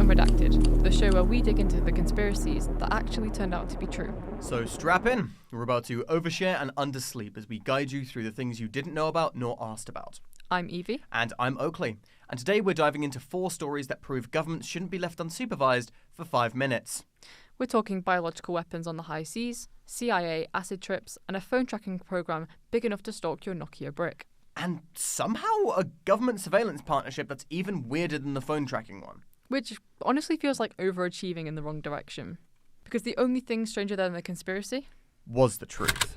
Unredacted, the show where we dig into the conspiracies that actually turned out to be true. So strap in. We're about to overshare and undersleep as we guide you through the things you didn't know about nor asked about. I'm Evie. And I'm Oakley. And today we're diving into 4 stories that prove governments shouldn't be left unsupervised for 5 minutes. We're talking biological weapons on the high seas, CIA acid trips, and a phone tracking program big enough to stalk your Nokia brick. And somehow a government surveillance partnership that's even weirder than the phone tracking one. Which honestly feels like overachieving in the wrong direction. Because the only thing stranger than the conspiracy was the truth.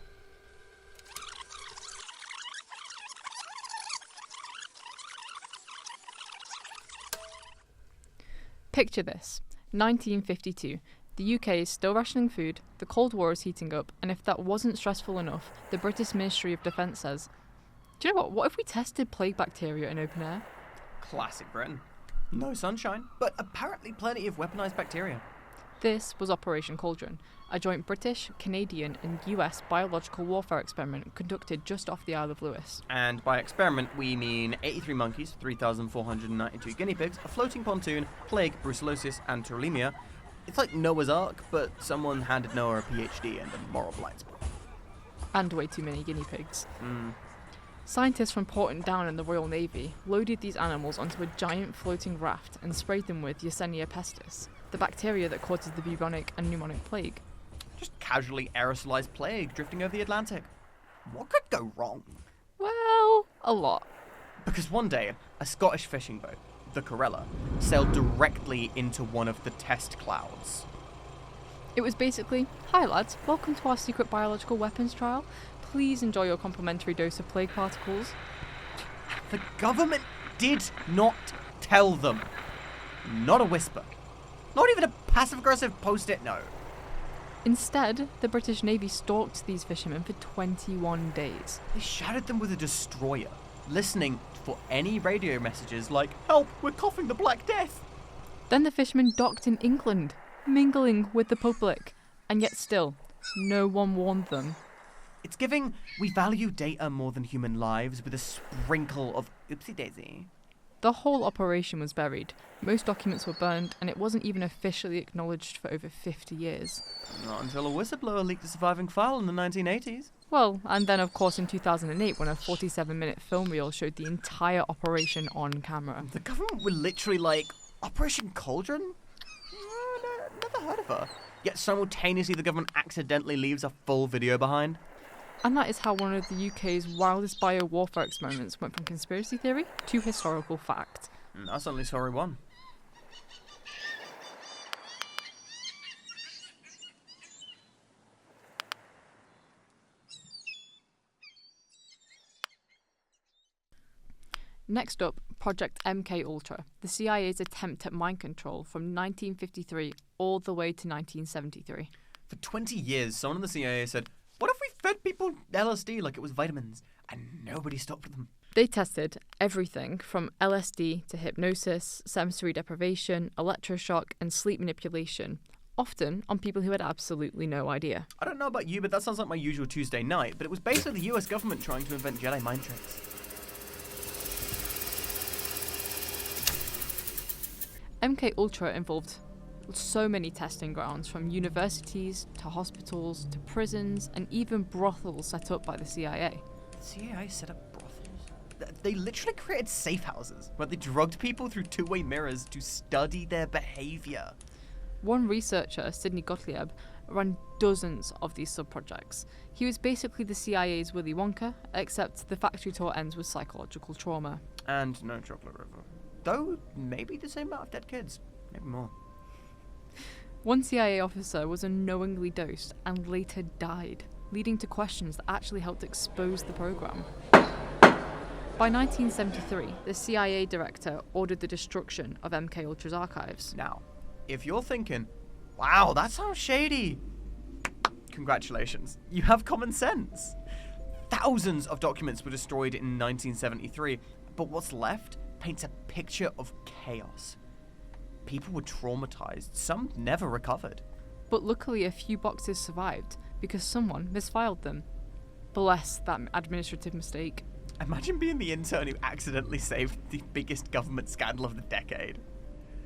Picture this. 1952. The UK is still rationing food, the Cold War is heating up, and if that wasn't stressful enough, the British Ministry of Defence says, do you know what? What if we tested plague bacteria in open air? Classic Britain. No sunshine, but apparently plenty of weaponized bacteria. This was Operation Cauldron, a joint British, Canadian and US biological warfare experiment conducted just off the Isle of Lewis. And by experiment, we mean 83 monkeys, 3,492 guinea pigs, a floating pontoon, plague, brucellosis, and tularemia. It's like Noah's Ark, but someone handed Noah a PhD and a moral blind spot. And way too many guinea pigs. Scientists from Porton Down in the Royal Navy loaded these animals onto a giant floating raft and sprayed them with Yersinia pestis, the bacteria that causes the bubonic and pneumonic plague. Just casually aerosolized plague drifting over the Atlantic. What could go wrong? Well, a lot. Because one day, a Scottish fishing boat, the Corella, sailed directly into one of the test clouds. It was basically, hi lads, welcome to our secret biological weapons trial. Please enjoy your complimentary dose of plague particles. The government did not tell them. Not a whisper. Not even a passive-aggressive post-it note. Instead, the British Navy stalked these fishermen for 21 days. They shouted them with a destroyer, listening for any radio messages like, help, we're coughing the Black Death. Then the fishermen docked in England, mingling with the public. And yet still, no one warned them. It's giving, we value data more than human lives with a sprinkle of oopsie-daisy. The whole operation was buried. Most documents were burned, and it wasn't even officially acknowledged for over 50 years. Not until a whistleblower leaked a surviving file in the 1980s. Well, and then of course in 2008 when a 47-minute film reel showed the entire operation on camera. The government were literally like, Operation Cauldron? Never heard of her. Yet simultaneously the government accidentally leaves a full video behind. And that is how one of the UK's wildest bio-warfare experiments went from conspiracy theory to historical fact. That's only story 1. Next up, Project MK Ultra, the CIA's attempt at mind control from 1953 all the way to 1973. For 20 years, someone in the CIA said, what if we fed people LSD like it was vitamins? And nobody stopped them. They tested everything from LSD to hypnosis, sensory deprivation, electroshock, and sleep manipulation, often on people who had absolutely no idea. I don't know about you, but that sounds like my usual Tuesday night, but it was basically the US government trying to invent Jedi mind tricks. MK Ultra involved so many testing grounds, from universities to hospitals to prisons and even brothels set up by the CIA. The CIA set up brothels? They literally created safe houses where they drugged people through two-way mirrors to study their behavior. One researcher, Sidney Gottlieb, ran dozens of these sub-projects. He was basically the CIA's Willy Wonka, except the factory tour ends with psychological trauma. And no chocolate river. Though, maybe the same amount of dead kids. Maybe more. One CIA officer was unknowingly dosed and later died, leading to questions that actually helped expose the program. By 1973, the CIA director ordered the destruction of MK Ultra's archives. Now, if you're thinking, wow, that sounds shady, congratulations, you have common sense. Thousands of documents were destroyed in 1973, but what's left paints a picture of chaos. People were traumatized. Some never recovered. But luckily a few boxes survived because someone misfiled them. Bless that administrative mistake. Imagine being the intern who accidentally saved the biggest government scandal of the decade.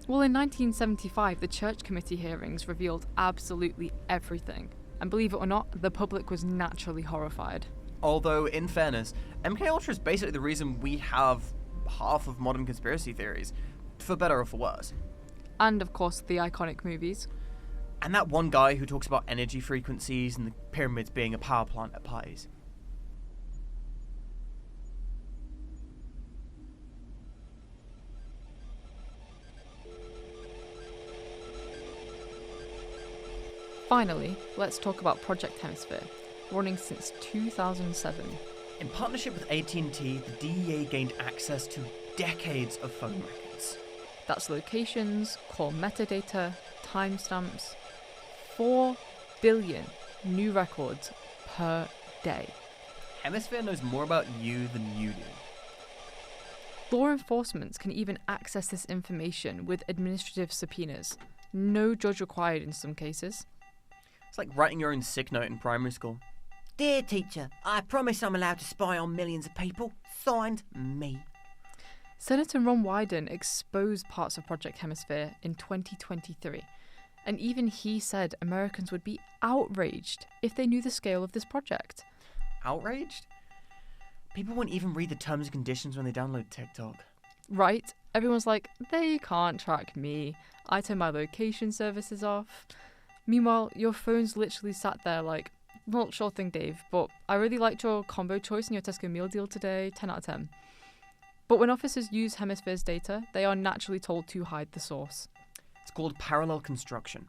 Well, in 1975, the Church Committee hearings revealed absolutely everything. And believe it or not, the public was naturally horrified. Although, in fairness, MKUltra is basically the reason we have half of modern conspiracy theories, for better or for worse. And, of course, the iconic movies. And that one guy who talks about energy frequencies and the pyramids being a power plant at parties. Finally, let's talk about Project Hemisphere, running since 2007. In partnership with AT&T, the DEA gained access to decades of phone records. That's locations, call metadata, timestamps. 4 billion new records per day. Hemisphere knows more about you than you do. Law enforcement can even access this information with administrative subpoenas. No judge required in some cases. It's like writing your own sick note in primary school. Dear teacher, I promise I'm allowed to spy on millions of people. Signed, me. Senator Ron Wyden exposed parts of Project Hemisphere in 2023, and even he said Americans would be outraged if they knew the scale of this project. Outraged? People won't even read the terms and conditions when they download TikTok. Right? Everyone's like, they can't track me. I turn my location services off. Meanwhile, your phone's literally sat there like, well, sure thing, Dave, but I really liked your combo choice in your Tesco meal deal today, 10 out of 10. But when officers use Hemisphere's data, they are naturally told to hide the source. It's called parallel construction.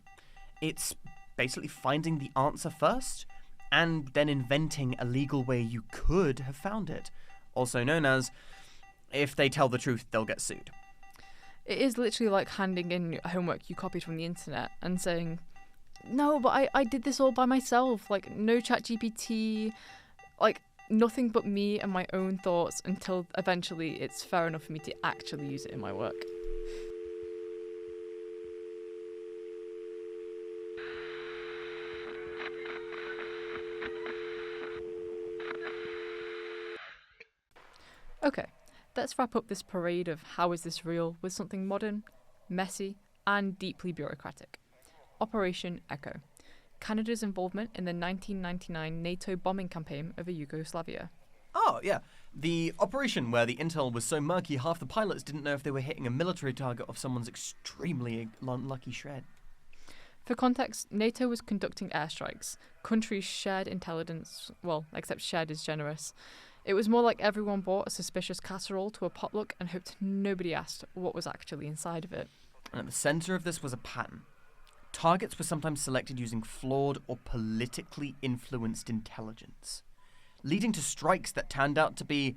It's basically finding the answer first, and then inventing a legal way you could have found it. Also known as, if they tell the truth, they'll get sued. It is literally like handing in homework you copied from the internet and saying, no, but I did this all by myself. Like, no ChatGPT, like, nothing but me and my own thoughts until eventually it's fair enough for me to actually use it in my work. Okay, let's wrap up this parade of how is this real with something modern, messy, and deeply bureaucratic. Operation Echo, Canada's involvement in the 1999 NATO bombing campaign over Yugoslavia. Oh, yeah. The operation where the intel was so murky half the pilots didn't know if they were hitting a military target off someone's extremely unlucky shred. For context, NATO was conducting airstrikes. Countries shared intelligence, well, except shared is generous. It was more like everyone bought a suspicious casserole to a potluck and hoped nobody asked what was actually inside of it. And at the centre of this was a pattern. Targets were sometimes selected using flawed or politically influenced intelligence, leading to strikes that turned out to be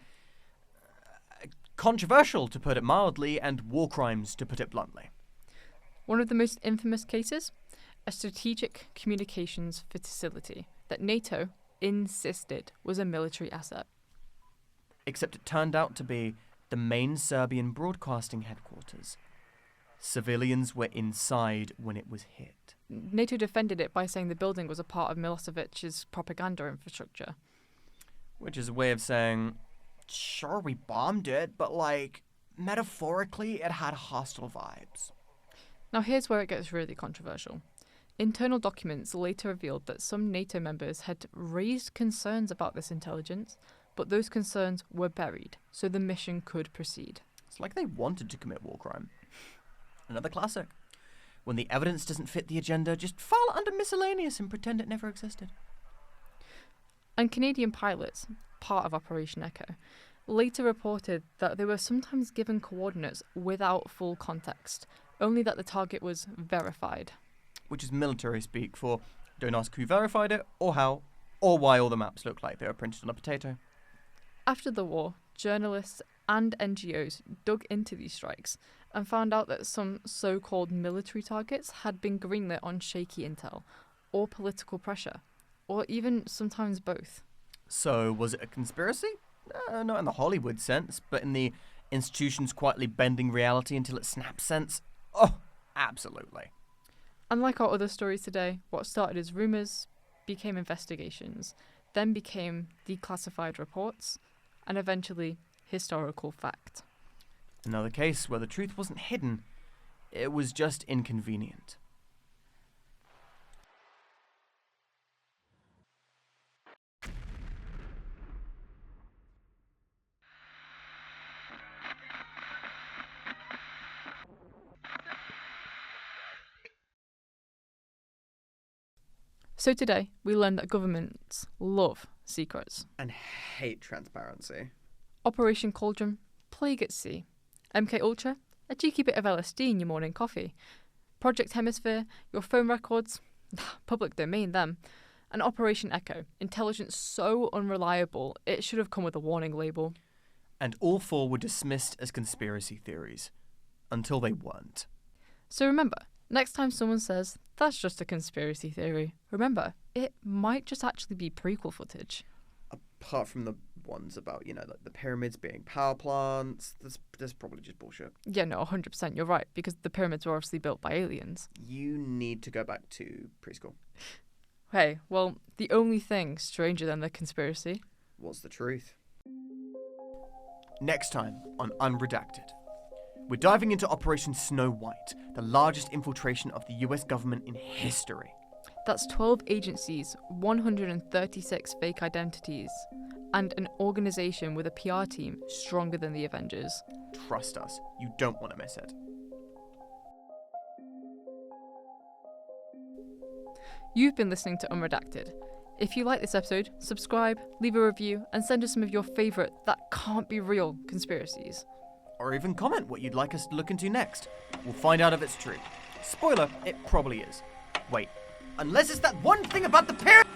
controversial, to put it mildly, and war crimes, to put it bluntly. One of the most infamous cases? A strategic communications facility that NATO insisted was a military asset. Except it turned out to be the main Serbian broadcasting headquarters. Civilians were inside when it was hit. NATO defended it by saying the building was a part of Milosevic's propaganda infrastructure. Which is a way of saying, sure, we bombed it, but, metaphorically, it had hostile vibes. Now here's where it gets really controversial. Internal documents later revealed that some NATO members had raised concerns about this intelligence, but those concerns were buried, so the mission could proceed. It's like they wanted to commit war crime. Another classic. When the evidence doesn't fit the agenda, just file it under miscellaneous and pretend it never existed. And Canadian pilots, part of Operation Echo, later reported that they were sometimes given coordinates without full context, only that the target was verified. Which is military speak for don't ask who verified it, or how, or why all the maps look like they were printed on a potato. After the war, journalists and NGOs dug into these strikes and found out that some so-called military targets had been greenlit on shaky intel, or political pressure, or even sometimes both. So, was it a conspiracy? Not in the Hollywood sense, but in the institutions quietly bending reality until it snaps sense? Oh, absolutely. Unlike our other stories today, what started as rumours became investigations, then became declassified reports, and eventually historical fact. Another case where the truth wasn't hidden, It was just inconvenient. So today, we learned that governments love secrets. And hate transparency. Operation Cauldron, plague at sea. MK Ultra, a cheeky bit of LSD in your morning coffee. Project Hemisphere, your phone records, public domain them. And Operation Echo, intelligence so unreliable it should have come with a warning label. And all four were dismissed as conspiracy theories. Until they weren't. So remember, next time someone says, that's just a conspiracy theory, remember, it might just actually be prequel footage. Apart from the ones about, like the pyramids being power plants, there's probably just bullshit. Yeah, no, 100%, you're right, because the pyramids were obviously built by aliens. You need to go back to preschool. Hey, well, the only thing stranger than the conspiracy What's the truth? Next time on Unredacted. We're diving into Operation Snow White, the largest infiltration of the US government in history. That's 12 agencies, 136 fake identities, and an organisation with a PR team stronger than the Avengers. Trust us, you don't want to miss it. You've been listening to Unredacted. If you like this episode, subscribe, leave a review, and send us some of your favourite that can't be real conspiracies. Or even comment what you'd like us to look into next. We'll find out if it's true. Spoiler, it probably is. Wait, unless it's that one thing about the pyramid!